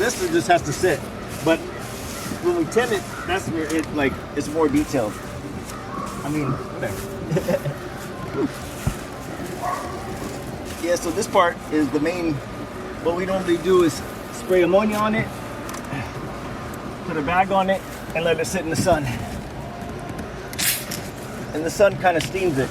This just has to sit. But when we tint it, that's where it like it's more detailed. I mean, whatever. Yeah, so this part is the main. What we normally do is spray ammonia on it, put a bag on it, and let it sit in the sun. And the sun kind of steams it.